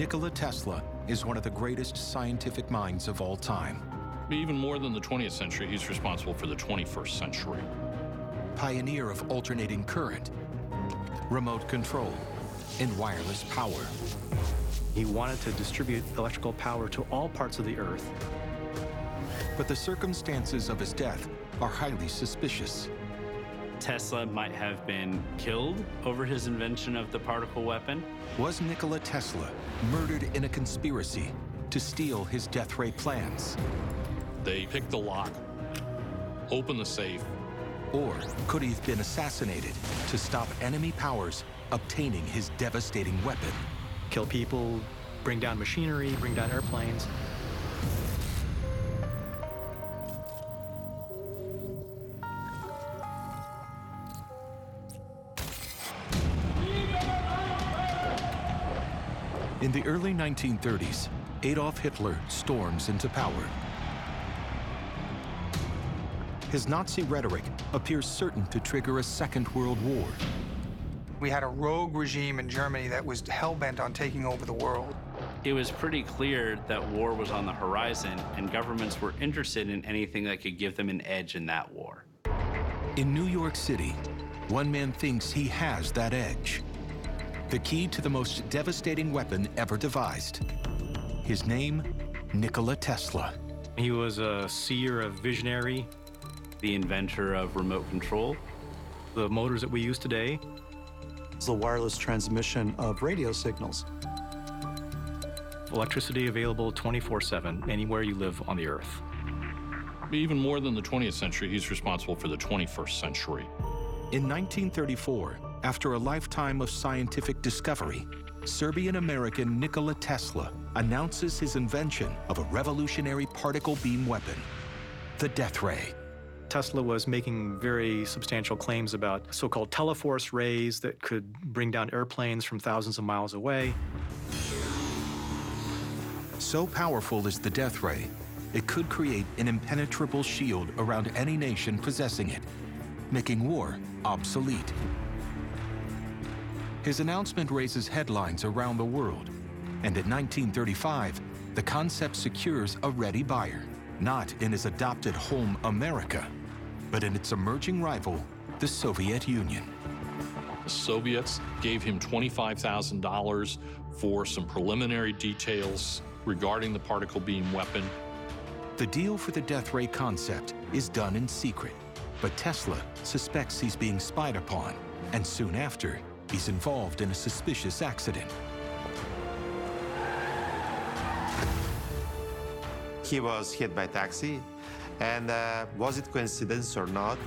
Nikola Tesla is one of the greatest scientific minds of all time. Even more than the 20th century, he's responsible for the 21st century. Pioneer of alternating current, remote control, and wireless power. He wanted to distribute electrical power to all parts of the Earth. But the circumstances of his death are highly suspicious. Tesla might have been killed over his invention of the particle weapon. Was Nikola Tesla murdered in a conspiracy to steal his death ray plans? They picked the lock, opened the safe. Or could he have been assassinated to stop enemy powers obtaining his devastating weapon? Kill people, bring down machinery, bring down airplanes. In the early 1930s, Adolf Hitler storms into power. His Nazi rhetoric appears certain to trigger a Second World War. We had a rogue regime in Germany that was hell-bent on taking over the world. It was pretty clear that war was on the horizon, and governments were interested in anything that could give them an edge in that war. In New York City, one man thinks he has that edge. The key to the most devastating weapon ever devised. His name, Nikola Tesla. He was a seer, a visionary. The inventor of remote control. The motors that we use today. It's the wireless transmission of radio signals. Electricity available 24/7, anywhere you live on the Earth. Even more than the 20th century, he's responsible for the 21st century. In 1934, after a lifetime of scientific discovery, Serbian-American Nikola Tesla announces his invention of a revolutionary particle beam weapon, the death ray. Tesla was making very substantial claims about so-called teleforce rays that could bring down airplanes from thousands of miles away. So powerful is the death ray, it could create an impenetrable shield around any nation possessing it, making war obsolete. His announcement raises headlines around the world, and in 1935, the concept secures a ready buyer, not in his adopted home, America, but in its emerging rival, the Soviet Union. The Soviets gave him $25,000 for some preliminary details regarding the particle beam weapon. The deal for the death ray concept is done in secret, but Tesla suspects he's being spied upon, and soon after, he's involved in a suspicious accident. He was hit by a taxi, and was it coincidence or not?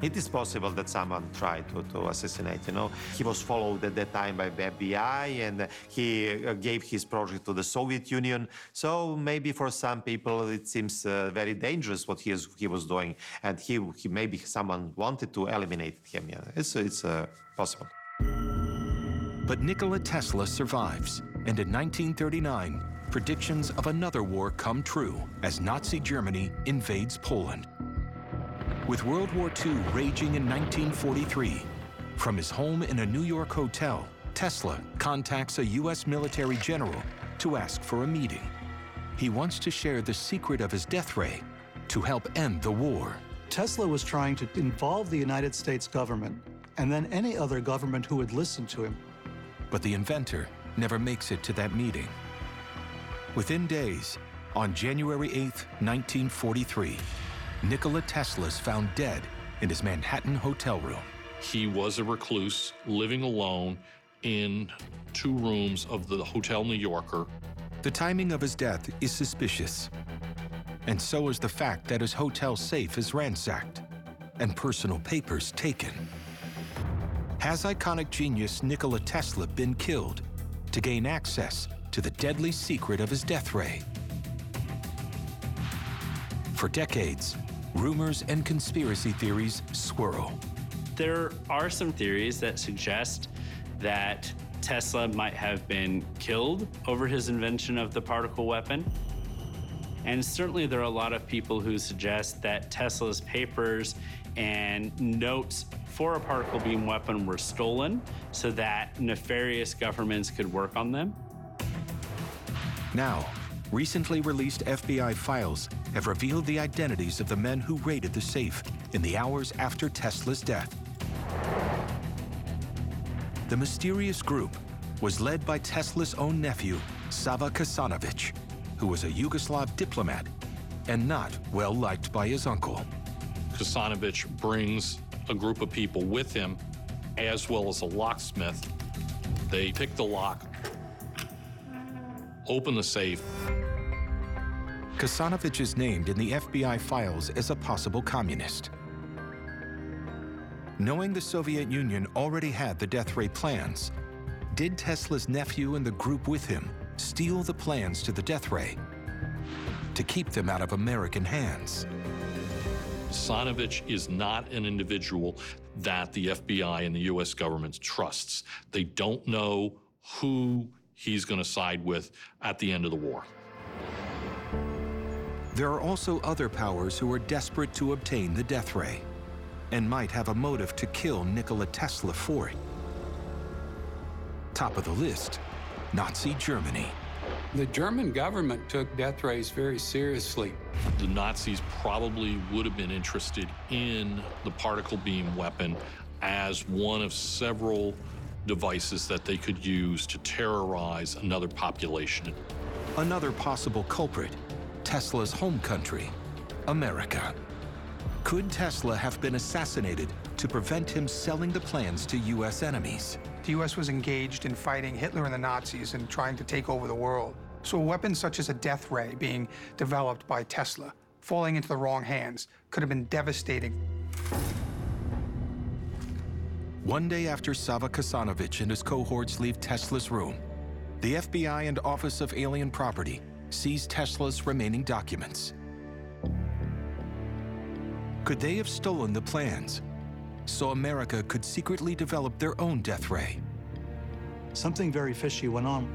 It is possible that someone tried to assassinate, you know. He was followed at that time by the FBI, and he gave his project to the Soviet Union. So maybe for some people it seems very dangerous what he was doing, and he maybe someone wanted to eliminate him. Yeah, it's possible. But Nikola Tesla survives, and in 1939, predictions of another war come true as Nazi Germany invades Poland. With World War II raging in 1943, from his home in a New York hotel, Tesla contacts a U.S. military general to ask for a meeting. He wants to share the secret of his death ray to help end the war. Tesla was trying to involve the United States government and then any other government who would listen to him. But the inventor never makes it to that meeting. Within days, on January 8, 1943, Nikola Tesla is found dead in his Manhattan hotel room. He was a recluse, living alone in 2 rooms of the Hotel New Yorker. The timing of his death is suspicious, and so is the fact that his hotel safe is ransacked and personal papers taken. Has iconic genius Nikola Tesla been killed to gain access to the deadly secret of his death ray? For decades, rumors and conspiracy theories swirl. There are some theories that suggest that Tesla might have been killed over his invention of the particle weapon. And certainly there are a lot of people who suggest that Tesla's papers and notes for a particle beam weapon were stolen so that nefarious governments could work on them. Now, recently released FBI files have revealed the identities of the men who raided the safe in the hours after Tesla's death. The mysterious group was led by Tesla's own nephew, Sava Kasanovic, who was a Yugoslav diplomat and not well liked by his uncle. Kasanovic brings a group of people with him, as well as a locksmith. They pick the lock, open the safe. Kasanovic is named in the FBI files as a possible communist. Knowing the Soviet Union already had the death ray plans, did Tesla's nephew and the group with him steal the plans to the death ray to keep them out of American hands? Kasanovic is not an individual that the FBI and the U.S. government trusts. They don't know who he's going to side with at the end of the war. There are also other powers who are desperate to obtain the death ray and might have a motive to kill Nikola Tesla for it. Top of the list, Nazi Germany. The German government took death rays very seriously. The Nazis probably would have been interested in the particle beam weapon as one of several devices that they could use to terrorize another population. Another possible culprit, Tesla's home country, America. Could Tesla have been assassinated to prevent him selling the plans to U.S. enemies? The U.S. was engaged in fighting Hitler and the Nazis and trying to take over the world. So a weapon such as a death ray being developed by Tesla, falling into the wrong hands, could have been devastating. One day after Sava Kasanovic and his cohorts leave Tesla's room, the FBI and Office of Alien Property seize Tesla's remaining documents. Could they have stolen the plans so America could secretly develop their own death ray? Something very fishy went on.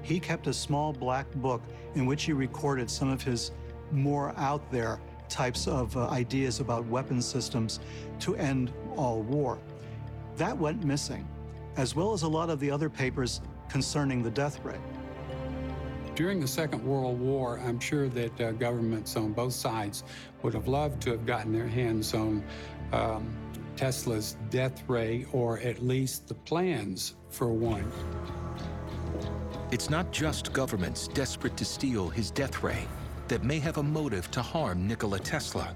He kept a small black book in which he recorded some of his more out there types of ideas about weapon systems to end all war. That went missing, as well as a lot of the other papers concerning the death ray. During the Second World War, I'm sure that governments on both sides would have loved to have gotten their hands on Tesla's death ray, or at least the plans for one. It's not just governments desperate to steal his death ray that may have a motive to harm Nikola Tesla.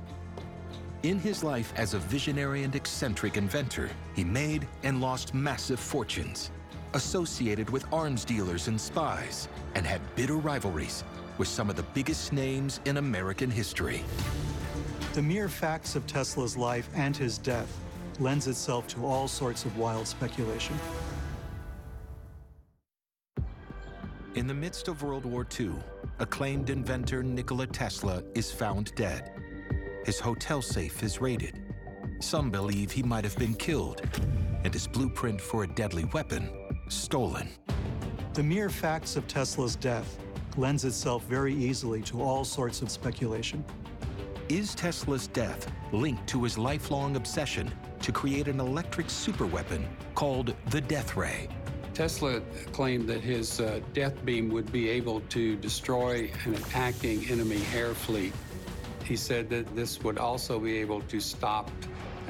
In his life as a visionary and eccentric inventor, he made and lost massive fortunes, associated with arms dealers and spies, and had bitter rivalries with some of the biggest names in American history. The mere facts of Tesla's life and his death lends itself to all sorts of wild speculation. In the midst of World War II, acclaimed inventor Nikola Tesla is found dead. His hotel safe is raided. Some believe he might have been killed, and his blueprint for a deadly weapon stolen. The mere facts of Tesla's death lends itself very easily to all sorts of speculation. Is Tesla's death linked to his lifelong obsession to create an electric superweapon called the death ray? Tesla claimed that his death beam would be able to destroy an attacking enemy air fleet. He said that this would also be able to stop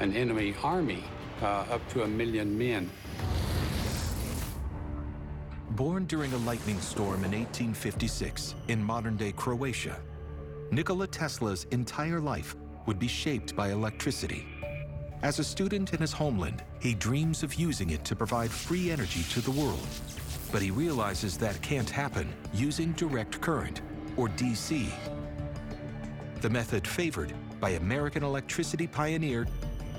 an enemy army, up to 1 million men. Born during a lightning storm in 1856 in modern-day Croatia, Nikola Tesla's entire life would be shaped by electricity. As a student in his homeland, he dreams of using it to provide free energy to the world. But he realizes that can't happen using direct current, or DC. The method favored by American electricity pioneer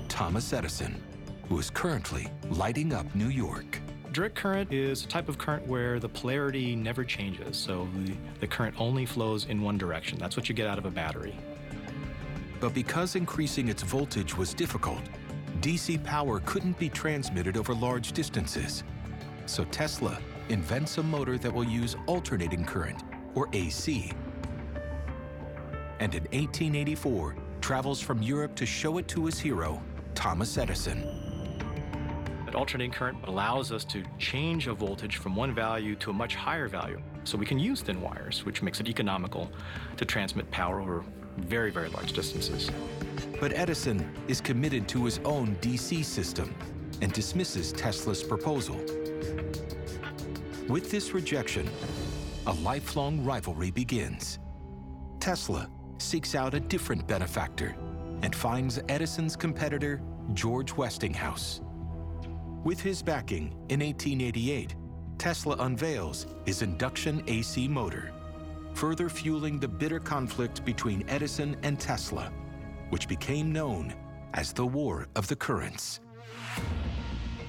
Thomas Edison, who is currently lighting up New York. Direct current is a type of current where the polarity never changes, so the current only flows in one direction. That's what you get out of a battery. But because increasing its voltage was difficult, DC power couldn't be transmitted over large distances. So Tesla invents a motor that will use alternating current, or AC. And in 1884, travels from Europe to show it to his hero, Thomas Edison. Alternating current allows us to change a voltage from one value to a much higher value. So we can use thin wires, which makes it economical to transmit power over very, very large distances. But Edison is committed to his own DC system and dismisses Tesla's proposal. With this rejection, a lifelong rivalry begins. Tesla seeks out a different benefactor and finds Edison's competitor, George Westinghouse. With his backing, in 1888, Tesla unveils his induction AC motor, further fueling the bitter conflict between Edison and Tesla, which became known as the War of the Currents.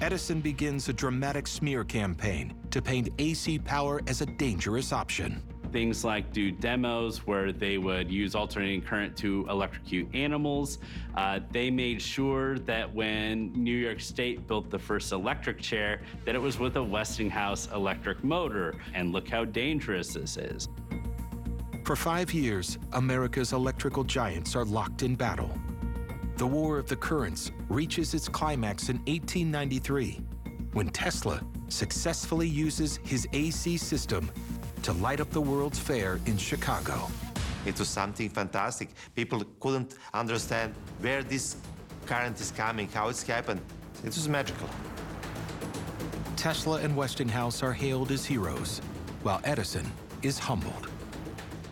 Edison begins a dramatic smear campaign to paint AC power as a dangerous option. Things like do demos where they would use alternating current to electrocute animals. They made sure that when New York State built the first electric chair, that it was with a Westinghouse electric motor. And look how dangerous this is. For 5 years, America's electrical giants are locked in battle. The War of the Currents reaches its climax in 1893, when Tesla successfully uses his AC system to light up the World's Fair in Chicago. It was something fantastic. People couldn't understand where this current is coming, how it's happened. It was magical. Tesla and Westinghouse are hailed as heroes, while Edison is humbled.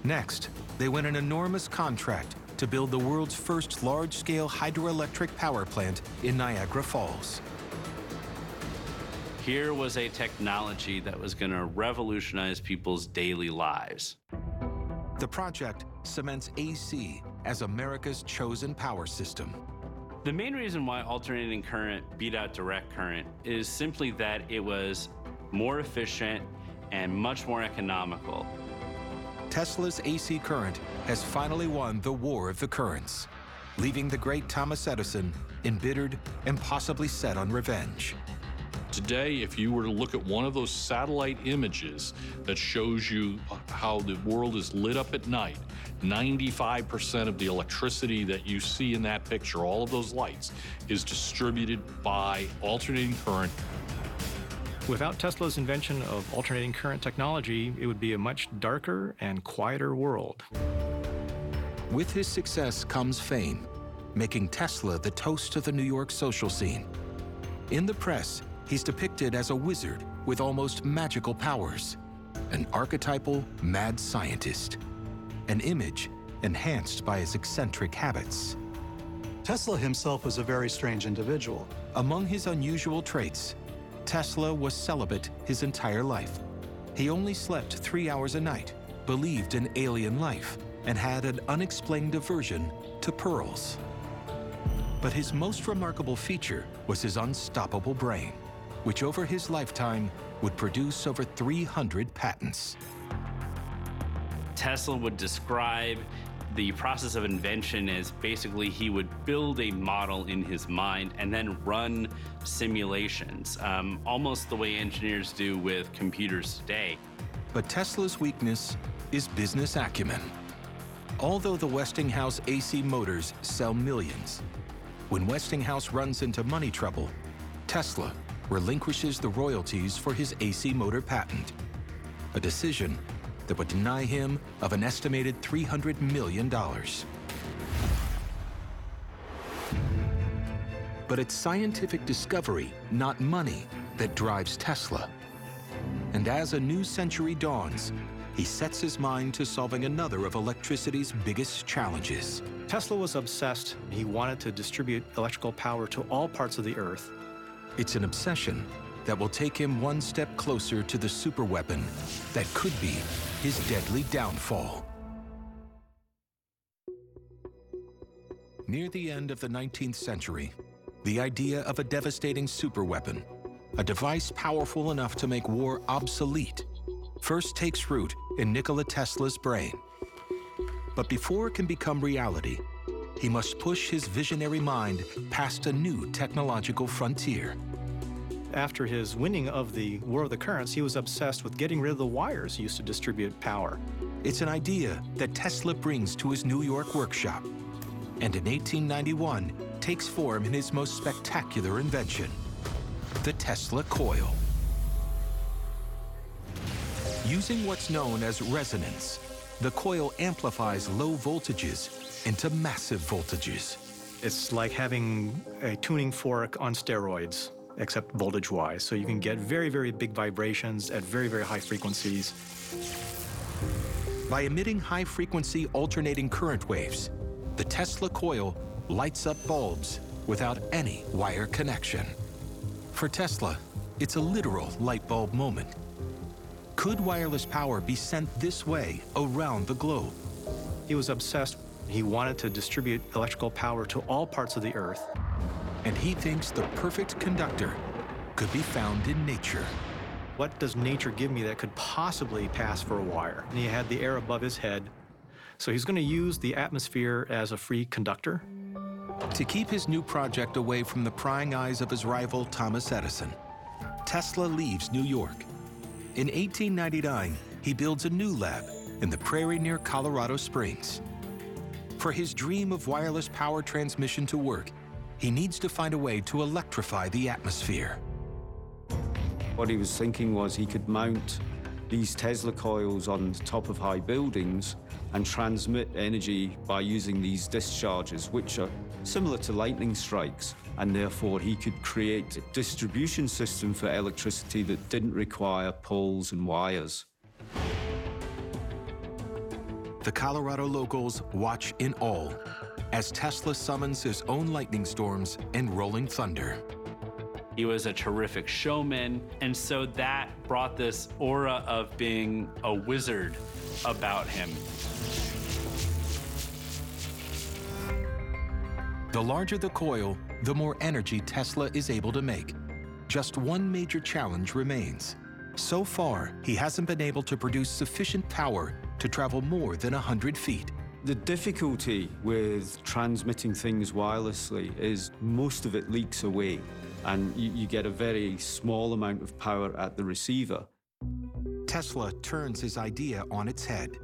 Next, they win an enormous contract to build the world's first large-scale hydroelectric power plant in Niagara Falls. Here was a technology that was going to revolutionize people's daily lives. The project cements AC as America's chosen power system. The main reason why alternating current beat out direct current is simply that it was more efficient and much more economical. Tesla's AC current has finally won the War of the Currents, leaving the great Thomas Edison embittered and possibly set on revenge. Today, if you were to look at one of those satellite images that shows you how the world is lit up at night, 95% of the electricity that you see in that picture, all of those lights, is distributed by alternating current. Without Tesla's invention of alternating current technology, it would be a much darker and quieter world. With his success comes fame, making Tesla the toast of the New York social scene. In the press, he's depicted as a wizard with almost magical powers, an archetypal mad scientist, an image enhanced by his eccentric habits. Tesla himself was a very strange individual. Among his unusual traits, Tesla was celibate his entire life. He only slept 3 hours a night, believed in alien life, and had an unexplained aversion to pearls. But his most remarkable feature was his unstoppable brain, which over his lifetime would produce over 300 patents. Tesla would describe the process of invention as basically he would build a model in his mind and then run simulations, almost the way engineers do with computers today. But Tesla's weakness is business acumen. Although the Westinghouse AC motors sell millions, when Westinghouse runs into money trouble, Tesla relinquishes the royalties for his AC motor patent, a decision that would deny him of an estimated $300 million. But it's scientific discovery, not money, that drives Tesla. And as a new century dawns, he sets his mind to solving another of electricity's biggest challenges. Tesla was obsessed. He wanted to distribute electrical power to all parts of the Earth. It's an obsession that will take him one step closer to the superweapon that could be his deadly downfall. Near the end of the 19th century, the idea of a devastating superweapon, a device powerful enough to make war obsolete, first takes root in Nikola Tesla's brain. But before it can become reality, he must push his visionary mind past a new technological frontier. After his winning of the War of the Currents, he was obsessed with getting rid of the wires used to distribute power. It's an idea that Tesla brings to his New York workshop. and in 1891 takes form in his most spectacular invention, the Tesla coil. Using what's known as resonance, the coil amplifies low voltages into massive voltages. It's like having a tuning fork on steroids, except voltage-wise. So you can get very, very big vibrations at very, very high frequencies. By emitting high-frequency alternating current waves, the Tesla coil lights up bulbs without any wire connection. For Tesla, it's a literal light bulb moment. Could wireless power be sent this way around the globe? He was obsessed. He wanted to distribute electrical power to all parts of the Earth. And he thinks the perfect conductor could be found in nature. What does nature give me that could possibly pass for a wire? And he had the air above his head. So he's going to use the atmosphere as a free conductor. To keep his new project away from the prying eyes of his rival Thomas Edison, Tesla leaves New York. In 1899, he builds a new lab in the prairie near Colorado Springs. For his dream of wireless power transmission to work, he needs to find a way to electrify the atmosphere. What he was thinking was he could mount these Tesla coils on top of high buildings and transmit energy by using these discharges, which are similar to lightning strikes. And therefore, he could create a distribution system for electricity that didn't require poles and wires. The Colorado locals watch in awe as Tesla summons his own lightning storms and rolling thunder. He was a terrific showman, and so that brought this aura of being a wizard about him. The larger the coil, the more energy Tesla is able to make. Just one major challenge remains. So far, he hasn't been able to produce sufficient power to travel more than 100 feet. The difficulty with transmitting things wirelessly is most of it leaks away, and you get a very small amount of power at the receiver. Tesla turns his idea on its head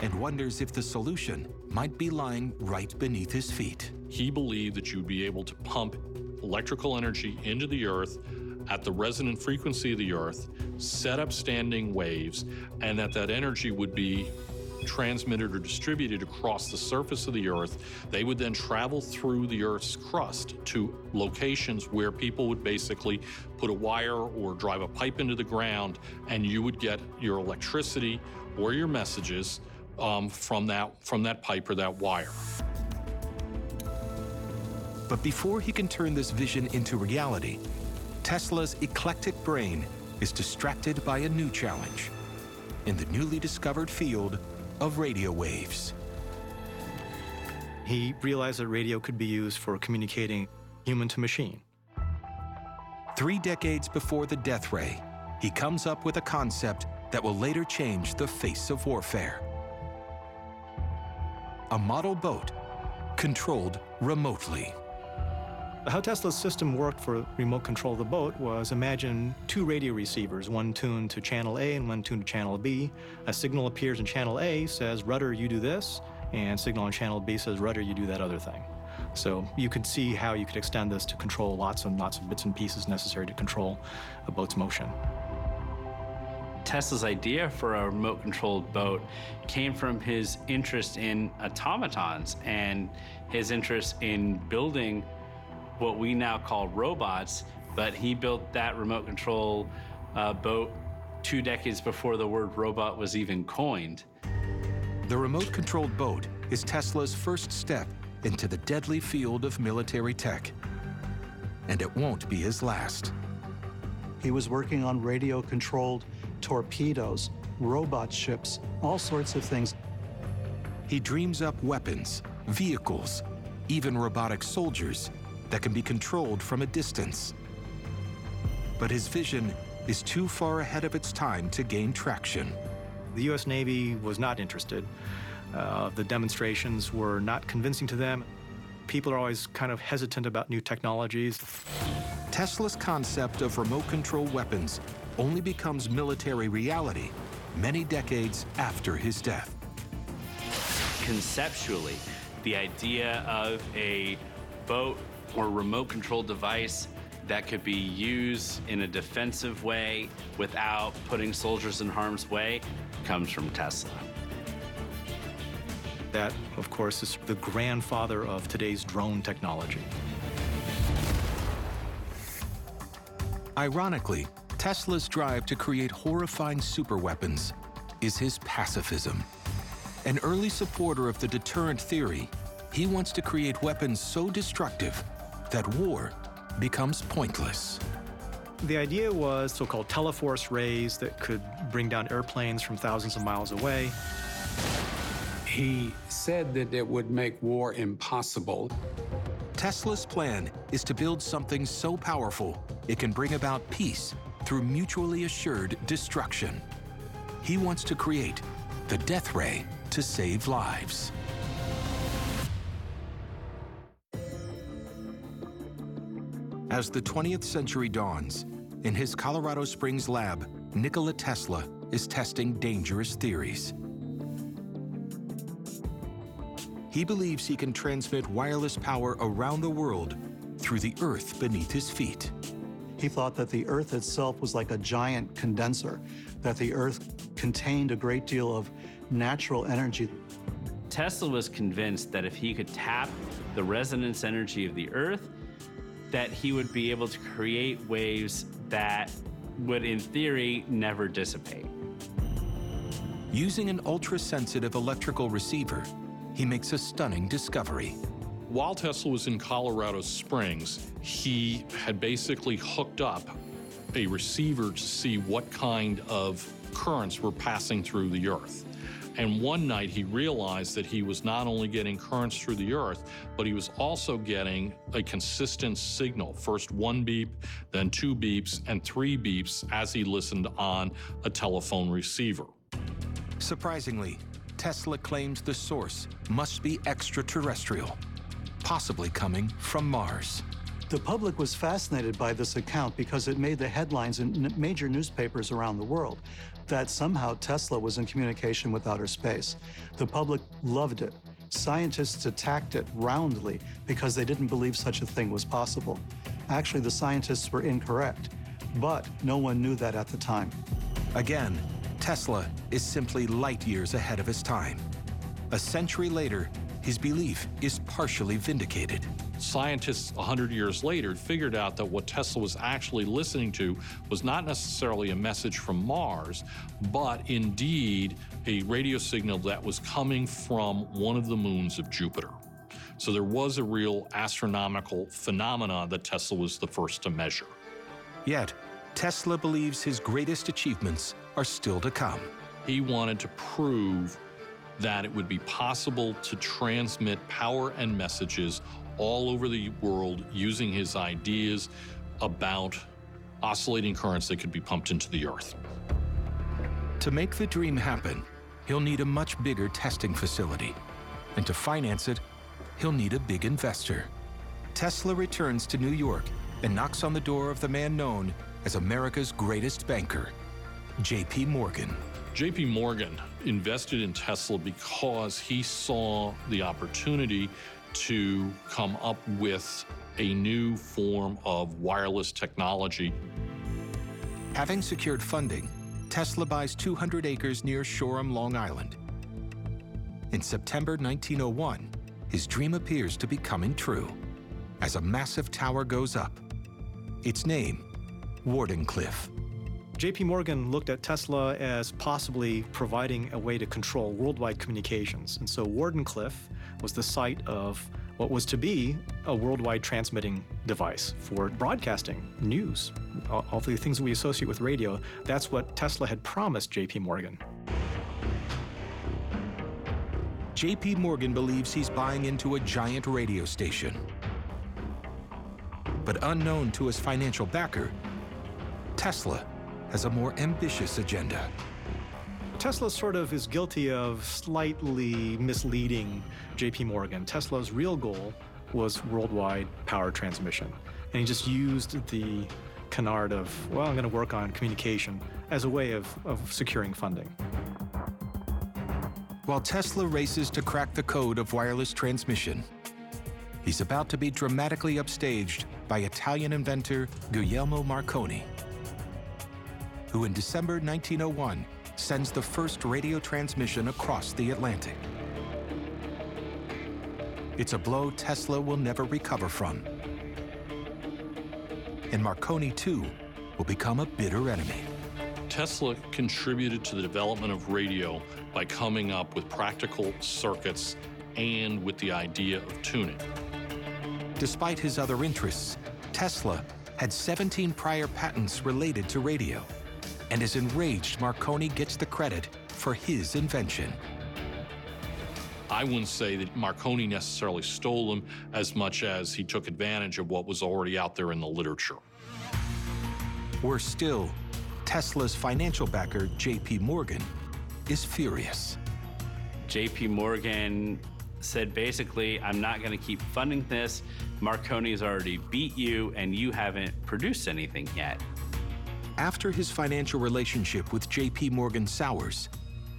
and wonders if the solution might be lying right beneath his feet. He believed that you'd be able to pump electrical energy into the Earth at the resonant frequency of the Earth, set up standing waves, and that energy would be transmitted or distributed across the surface of the Earth. They would then travel through the Earth's crust to locations where people would basically put a wire or drive a pipe into the ground, and you would get your electricity or your messages from that pipe or that wire. But before he can turn this vision into reality, Tesla's eclectic brain is distracted by a new challenge in the newly discovered field of radio waves. He realized that radio could be used for communicating human to machine. 3 decades before the death ray, he comes up with a concept that will later change the face of warfare. A model boat controlled remotely. How Tesla's system worked for remote control of the boat was, imagine 2 radio receivers, one tuned to channel A and one tuned to channel B. A signal appears in channel A, says, rudder, you do this, and signal on channel B says, rudder, you do that other thing. So you could see how you could extend this to control lots and lots of bits and pieces necessary to control a boat's motion. Tesla's idea for a remote-controlled boat came from his interest in automatons and his interest in building what we now call robots, but he built that remote control boat 2 decades before the word robot was even coined. The remote-controlled boat is Tesla's first step into the deadly field of military tech. And it won't be his last. He was working on radio-controlled torpedoes, robot ships, all sorts of things. He dreams up weapons, vehicles, even robotic soldiers that can be controlled from a distance. But his vision is too far ahead of its time to gain traction. The U.S. Navy was not interested. The demonstrations were not convincing to them. People are always kind of hesitant about new technologies. Tesla's concept of remote-control weapons only becomes military reality many decades after his death. Conceptually, The idea of a boat or remote control device that could be used in a defensive way without putting soldiers in harm's way comes from Tesla. That, of course, is the grandfather of today's drone technology. Ironically, Tesla's drive to create horrifying superweapons is his pacifism. An early supporter of the deterrent theory, he wants to create weapons so destructive that war becomes pointless. The idea was so-called teleforce rays that could bring down airplanes from thousands of miles away. He said that it would make war impossible. Tesla's plan is to build something so powerful it can bring about peace through mutually assured destruction. He wants to create the death ray to save lives. As the 20th century dawns, in his Colorado Springs lab, Nikola Tesla is testing dangerous theories. He believes he can transmit wireless power around the world through the earth beneath his feet. He thought that the Earth itself was like a giant condenser, that the Earth contained a great deal of natural energy. Tesla was convinced that if he could tap the resonance energy of the Earth, that he would be able to create waves that would, in theory, never dissipate. Using an ultra-sensitive electrical receiver, he makes a stunning discovery. While Tesla was in Colorado Springs, he had basically hooked up a receiver to see what kind of currents were passing through the Earth. And one night he realized that he was not only getting currents through the Earth, but he was also getting a consistent signal. First 1 beep, then 2 beeps, and 3 beeps as he listened on a telephone receiver. Surprisingly, Tesla claims the source must be extraterrestrial, possibly coming from Mars. The public was fascinated by this account because it made the headlines in major newspapers around the world that somehow Tesla was in communication with outer space. The public loved it. Scientists attacked it roundly because they didn't believe such a thing was possible. Actually, the scientists were incorrect, but no one knew that at the time. Again, Tesla is simply light years ahead of his time. A century later, his belief is partially vindicated. Scientists 100 years later figured out that what Tesla was actually listening to was not necessarily a message from Mars, but indeed a radio signal that was coming from one of the moons of Jupiter. So there was a real astronomical phenomenon that Tesla was the first to measure. Yet, Tesla believes his greatest achievements are still to come. He wanted to prove that it would be possible to transmit power and messages all over the world using his ideas about oscillating currents that could be pumped into the Earth. To make the dream happen, he'll need a much bigger testing facility. And to finance it, he'll need a big investor. Tesla returns to New York and knocks on the door of the man known as America's greatest banker, J.P. Morgan. J.P. Morgan invested in Tesla because he saw the opportunity to come up with a new form of wireless technology. Having secured funding, Tesla buys 200 acres near Shoreham, Long Island. In September 1901, his dream appears to be coming true as a massive tower goes up. Its name, Wardenclyffe. J.P. Morgan looked at Tesla as possibly providing a way to control worldwide communications. And so Wardenclyffe was the site of what was to be a worldwide transmitting device for broadcasting news, all the things we associate with radio. That's what Tesla had promised J.P. Morgan. J.P. Morgan believes he's buying into a giant radio station. But unknown to his financial backer, Tesla has a more ambitious agenda. Tesla sort of is guilty of slightly misleading J.P. Morgan. Tesla's real goal was worldwide power transmission. And he just used the canard of, well, I'm going to work on communication as a way of securing funding. While Tesla races to crack the code of wireless transmission, he's about to be dramatically upstaged by Italian inventor Guglielmo Marconi, who in December 1901 sends the first radio transmission across the Atlantic. It's a blow Tesla will never recover from. And Marconi, too, will become a bitter enemy. Tesla contributed to the development of radio by coming up with practical circuits and with the idea of tuning. Despite his other interests, Tesla had 17 prior patents related to radio, and is enraged Marconi gets the credit for his invention. I wouldn't say that Marconi necessarily stole them as much as he took advantage of what was already out there in the literature. Worse still, Tesla's financial backer, J.P. Morgan, is furious. J.P. Morgan said basically, I'm not going to keep funding this. Marconi's already beat you, and you haven't produced anything yet. After his financial relationship with J.P. Morgan sours,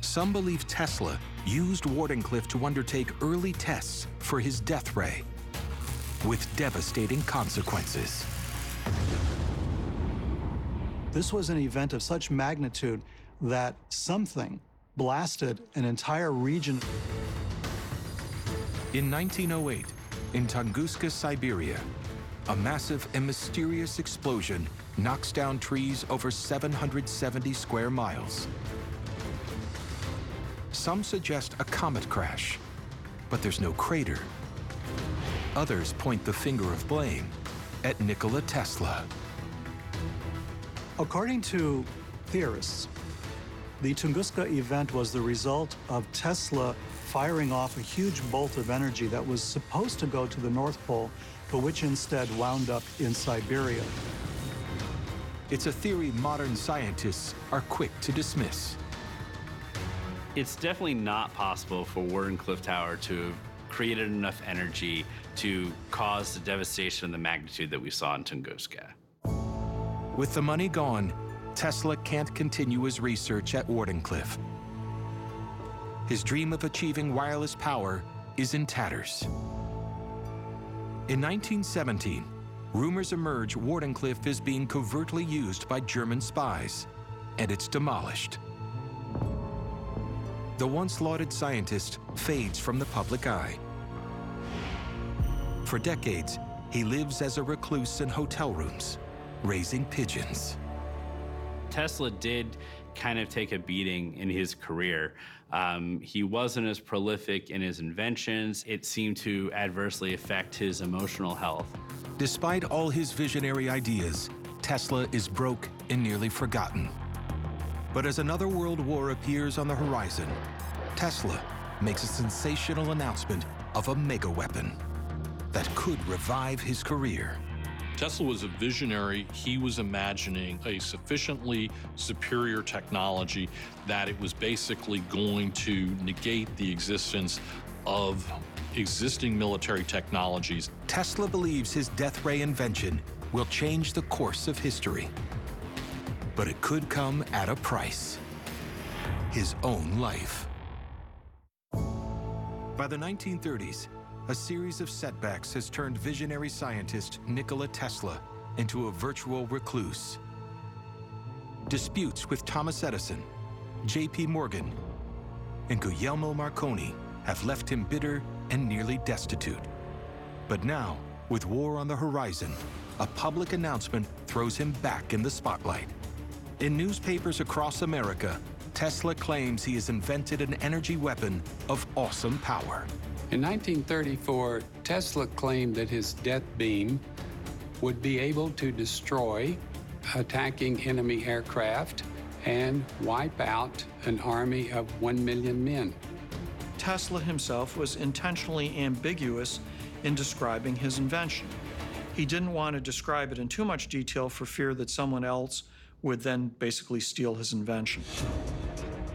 some believe Tesla used Wardenclyffe to undertake early tests for his death ray, with devastating consequences. This was an event of such magnitude that something blasted an entire region. In 1908, in Tunguska, Siberia, a massive and mysterious explosion knocks down trees over 770 square miles. Some suggest a comet crash, but there's no crater. Others point the finger of blame at Nikola Tesla. According to theorists, the Tunguska event was the result of Tesla firing off a huge bolt of energy that was supposed to go to the North Pole, but which instead wound up in Siberia. It's a theory modern scientists are quick to dismiss. It's definitely not possible for Wardenclyffe Tower to have created enough energy to cause the devastation of the magnitude that we saw in Tunguska. With the money gone, Tesla can't continue his research at Wardenclyffe. His dream of achieving wireless power is in tatters. In 1917, rumors emerge Wardenclyffe is being covertly used by German spies, and it's demolished. The once lauded scientist fades from the public eye. For decades, he lives as a recluse in hotel rooms, raising pigeons. Tesla did kind of take a beating in his career. He wasn't as prolific in his inventions. It seemed to adversely affect his emotional health. Despite all his visionary ideas, Tesla is broke and nearly forgotten. But as another world war appears on the horizon, Tesla makes a sensational announcement of a mega weapon that could revive his career. Tesla was a visionary. He was imagining a sufficiently superior technology that it was basically going to negate the existence of existing military technologies. Tesla believes his death ray invention will change the course of history. But it could come at a price: his own life. By the 1930s, a series of setbacks has turned visionary scientist Nikola Tesla into a virtual recluse. Disputes with Thomas Edison, J.P. Morgan, and Guglielmo Marconi have left him bitter and nearly destitute. But now, with war on the horizon, a public announcement throws him back in the spotlight. In newspapers across America, Tesla claims he has invented an energy weapon of awesome power. In 1934, Tesla claimed that his death beam would be able to destroy attacking enemy aircraft and wipe out an army of 1 million men. Tesla himself was intentionally ambiguous in describing his invention. He didn't want to describe it in too much detail for fear that someone else would then basically steal his invention.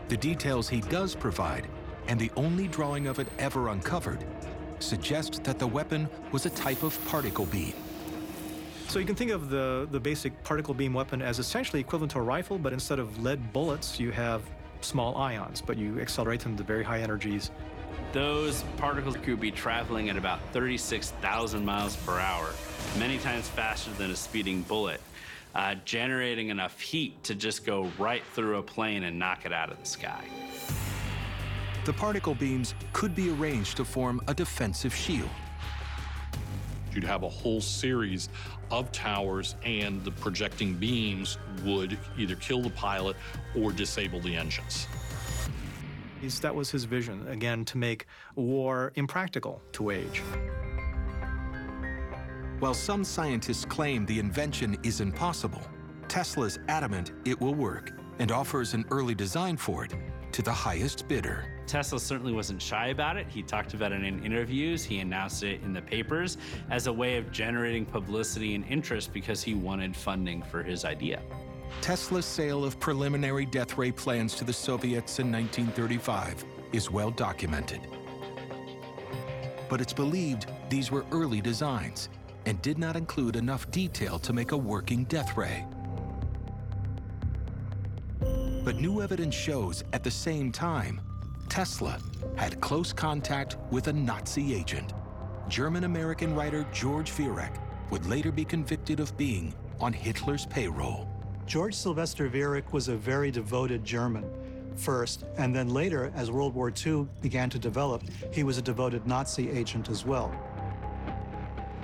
The details he does provide, and the only drawing of it ever uncovered, suggest that the weapon was a type of particle beam. So you can think of the basic particle beam weapon as essentially equivalent to a rifle, but instead of lead bullets, you have small ions, but you accelerate them to very high energies. Those particles could be traveling at about 36,000 miles per hour, many times faster than a speeding bullet, generating enough heat to just go right through a plane and knock it out of the sky. The particle beams could be arranged to form a defensive shield. You'd have a whole series of towers, and the projecting beams would either kill the pilot or disable the engines. That was his vision, again, to make war impractical to wage. While some scientists claim the invention is impossible, Tesla's adamant it will work and offers an early design for it to the highest bidder. Tesla certainly wasn't shy about it. He talked about it in interviews. He announced it in the papers as a way of generating publicity and interest because he wanted funding for his idea. Tesla's sale of preliminary death ray plans to the Soviets in 1935 is well documented. But it's believed these were early designs and did not include enough detail to make a working death ray. But new evidence shows at the same time, Tesla had close contact with a Nazi agent. German-American writer George Viereck would later be convicted of being on Hitler's payroll. George Sylvester Viereck was a very devoted German first, and then later, as World War II began to develop, he was a devoted Nazi agent as well.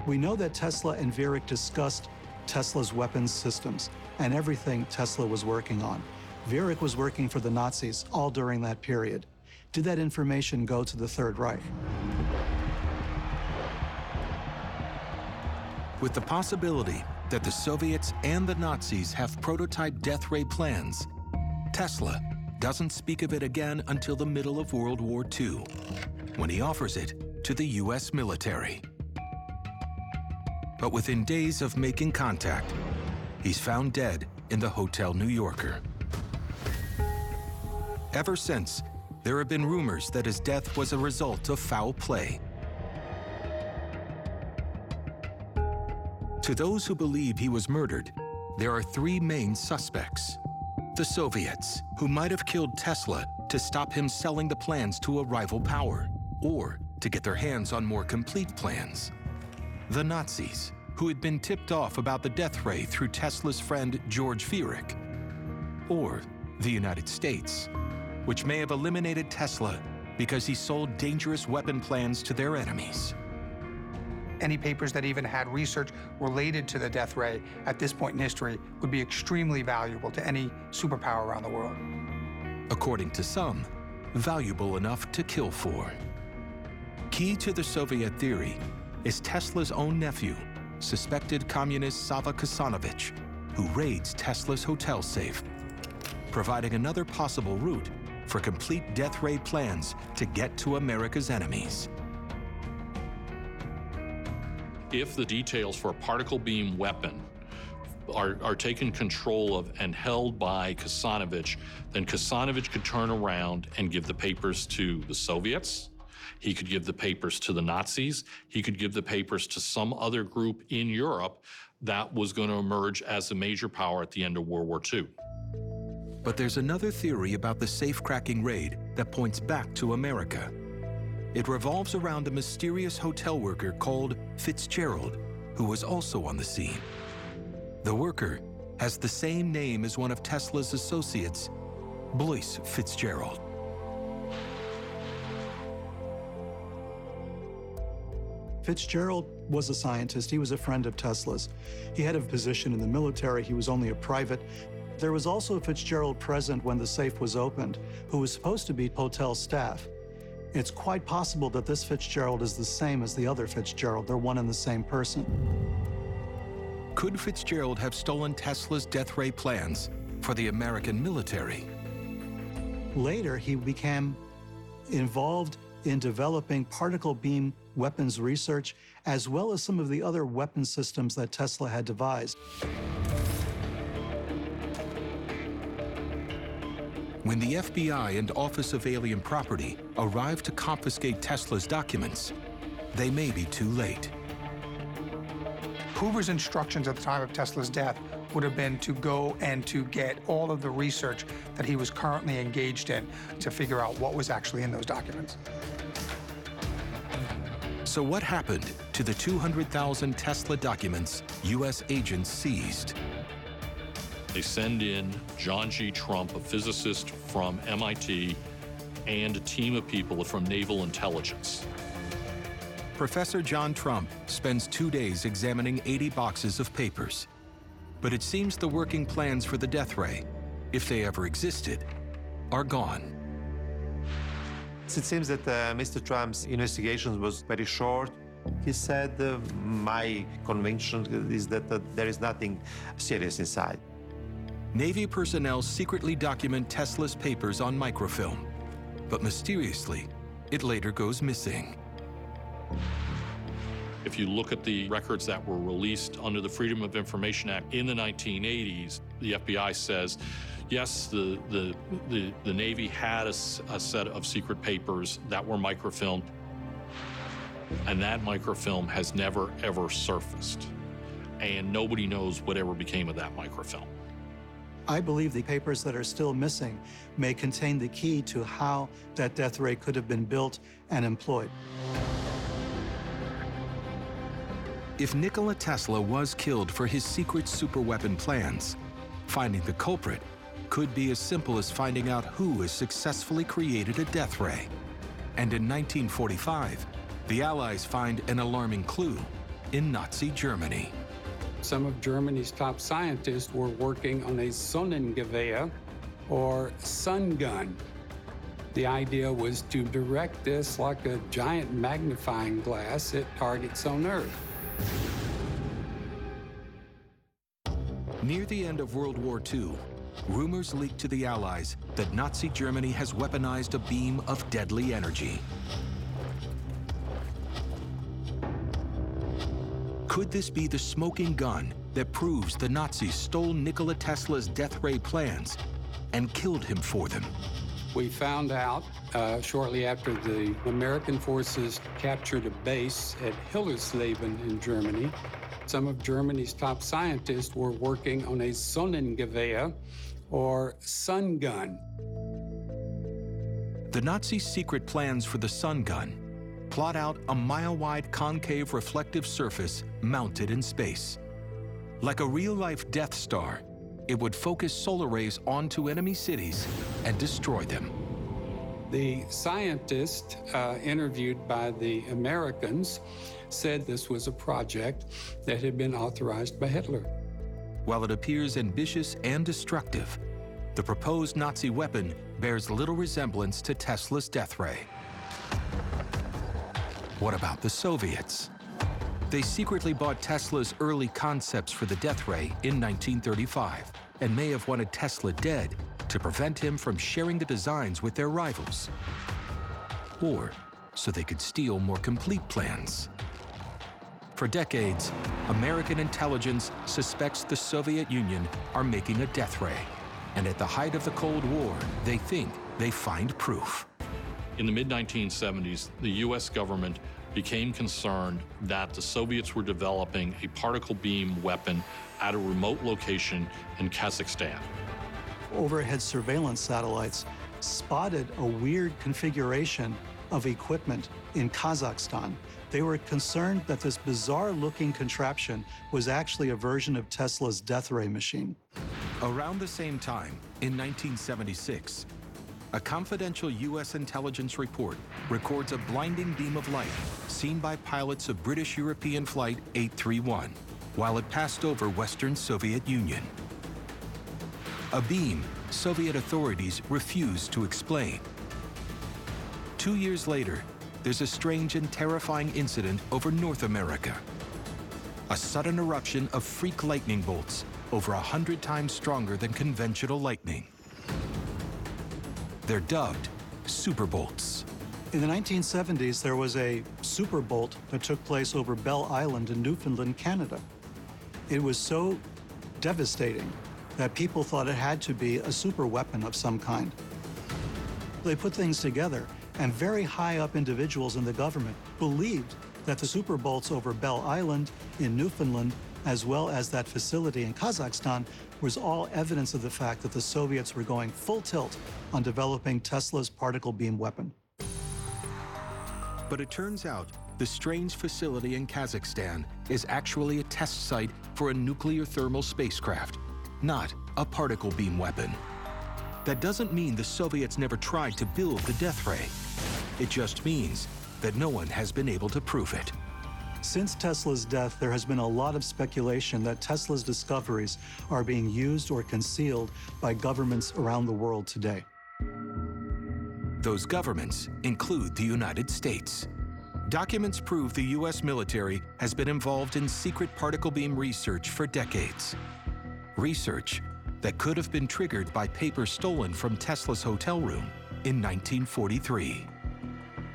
We know that Tesla and Viereck discussed Tesla's weapons systems and everything Tesla was working on. Viereck was working for the Nazis all during that period. Did that information go to the Third Reich? With the possibility that the Soviets and the Nazis have prototype death ray plans, Tesla doesn't speak of it again until the middle of World War II, when he offers it to the US military. But within days of making contact, he's found dead in the Hotel New Yorker. Ever since, there have been rumors that his death was a result of foul play. To those who believe he was murdered, there are three main suspects. The Soviets, who might have killed Tesla to stop him selling the plans to a rival power, or to get their hands on more complete plans. The Nazis, who had been tipped off about the death ray through Tesla's friend George Viereck. Or the United States, which may have eliminated Tesla because he sold dangerous weapon plans to their enemies. Any papers that even had research related to the death ray at this point in history would be extremely valuable to any superpower around the world. According to some, valuable enough to kill for. Key to the Soviet theory is Tesla's own nephew, suspected communist Sava Kasanovich, who raids Tesla's hotel safe, providing another possible route for complete death ray plans to get to America's enemies. If the details for a particle beam weapon are taken control of and held by Kasanovich, then Kasanovich could turn around and give the papers to the Soviets. He could give the papers to the Nazis. He could give the papers to some other group in Europe that was going to emerge as a major power at the end of World War II. But there's another theory about the safe-cracking raid that points back to America. It revolves around a mysterious hotel worker called Fitzgerald, who was also on the scene. The worker has the same name as one of Tesla's associates, Blois Fitzgerald. Fitzgerald was a scientist. He was a friend of Tesla's. He had a position in the military. He was only a private. There was also a Fitzgerald present when the safe was opened, who was supposed to be hotel staff. It's quite possible that this Fitzgerald is the same as the other Fitzgerald. They're one and the same person. Could Fitzgerald have stolen Tesla's death ray plans for the American military? Later, he became involved in developing particle beam weapons research, as well as some of the other weapon systems that Tesla had devised. When the FBI and Office of Alien Property arrived to confiscate Tesla's documents, they may be too late. Hoover's instructions at the time of Tesla's death would have been to go and to get all of the research that he was currently engaged in to figure out what was actually in those documents. So what happened to the 200,000 Tesla documents U.S. agents seized? They send in John G. Trump, a physicist from MIT, and a team of people from Naval Intelligence. Professor John Trump spends 2 days examining 80 boxes of papers. But it seems the working plans for the death ray, if they ever existed, are gone. It seems that Mr. Trump's investigation was very short. He said, my conviction is that there is nothing serious inside. Navy personnel secretly document Tesla's papers on microfilm, but mysteriously, it later goes missing. If you look at the records that were released under the Freedom of Information Act in the 1980s, the FBI says, yes, the Navy had a set of secret papers that were microfilmed, and that microfilm has never, ever surfaced. And nobody knows whatever became of that microfilm. I believe the papers that are still missing may contain the key to how that death ray could have been built and employed. If Nikola Tesla was killed for his secret superweapon plans, finding the culprit could be as simple as finding out who has successfully created a death ray. And in 1945, the Allies find an alarming clue in Nazi Germany. Some of Germany's top scientists were working on a Sonnengewehr, or sun gun. The idea was to direct this like a giant magnifying glass at targets on Earth. Near the end of World War II, rumors leaked to the Allies that Nazi Germany has weaponized a beam of deadly energy. Could this be the smoking gun that proves the Nazis stole Nikola Tesla's death ray plans and killed him for them? We found out shortly after the American forces captured a base at Hillersleben in Germany. Some of Germany's top scientists were working on a Sonnengewehr, or sun gun. The Nazis' secret plans for the sun gun plot out a mile-wide concave reflective surface mounted in space. Like a real-life Death Star, it would focus solar rays onto enemy cities and destroy them. The scientist interviewed by the Americans said this was a project that had been authorized by Hitler. While it appears ambitious and destructive, the proposed Nazi weapon bears little resemblance to Tesla's death ray. What about the Soviets? They secretly bought Tesla's early concepts for the death ray in 1935 and may have wanted Tesla dead to prevent him from sharing the designs with their rivals, or so they could steal more complete plans. For decades, American intelligence suspects the Soviet Union are making a death ray, and at the height of the Cold War, they think they find proof. In the mid-1970s, the U.S. government became concerned that the Soviets were developing a particle beam weapon at a remote location in Kazakhstan. Overhead surveillance satellites spotted a weird configuration of equipment in Kazakhstan. They were concerned that this bizarre-looking contraption was actually a version of Tesla's death ray machine. Around the same time, in 1976, a confidential U.S. intelligence report records a blinding beam of light seen by pilots of British European Flight 831 while it passed over Western Soviet Union. A beam Soviet authorities refused to explain. 2 years later, there's a strange and terrifying incident over North America. A sudden eruption of freak lightning bolts over 100 times stronger than conventional lightning. They're dubbed superbolts. In the 1970s, there was a superbolt that took place over Bell Island in Newfoundland, Canada. It was so devastating that people thought it had to be a super weapon of some kind. They put things together, and very high-up individuals in the government believed that the superbolts over Bell Island in Newfoundland as well as that facility in Kazakhstan, was all evidence of the fact that the Soviets were going full tilt on developing Tesla's particle beam weapon. But it turns out the strange facility in Kazakhstan is actually a test site for a nuclear thermal spacecraft, not a particle beam weapon. That doesn't mean the Soviets never tried to build the death ray. It just means that no one has been able to prove it. Since Tesla's death, there has been a lot of speculation that Tesla's discoveries are being used or concealed by governments around the world today. Those governments include the United States. Documents prove the U.S. military has been involved in secret particle beam research for decades. Research that could have been triggered by paper stolen from Tesla's hotel room in 1943.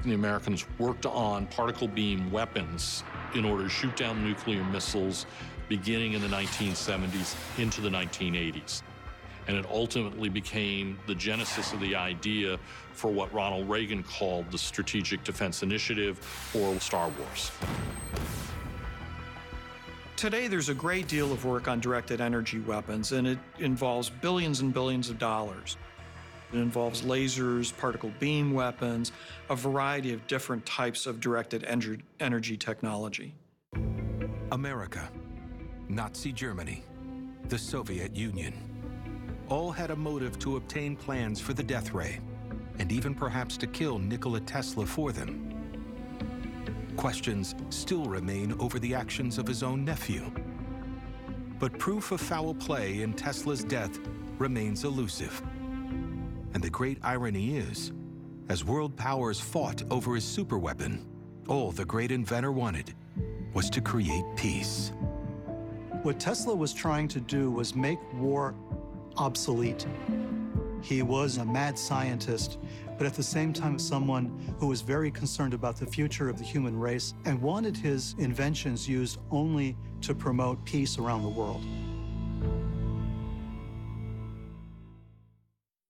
The Americans worked on particle beam weapons in order to shoot down nuclear missiles beginning in the 1970s into the 1980s. And it ultimately became the genesis of the idea for what Ronald Reagan called the Strategic Defense Initiative, or Star Wars. Today, there's a great deal of work on directed energy weapons, and it involves billions and billions of dollars. It involves lasers, particle beam weapons, a variety of different types of directed energy technology. America, Nazi Germany, the Soviet Union, all had a motive to obtain plans for the death ray, and even perhaps to kill Nikola Tesla for them. Questions still remain over the actions of his own nephew. But proof of foul play in Tesla's death remains elusive. And the great irony is, as world powers fought over his superweapon, all the great inventor wanted was to create peace. What Tesla was trying to do was make war obsolete. He was a mad scientist, but at the same time someone who was very concerned about the future of the human race and wanted his inventions used only to promote peace around the world.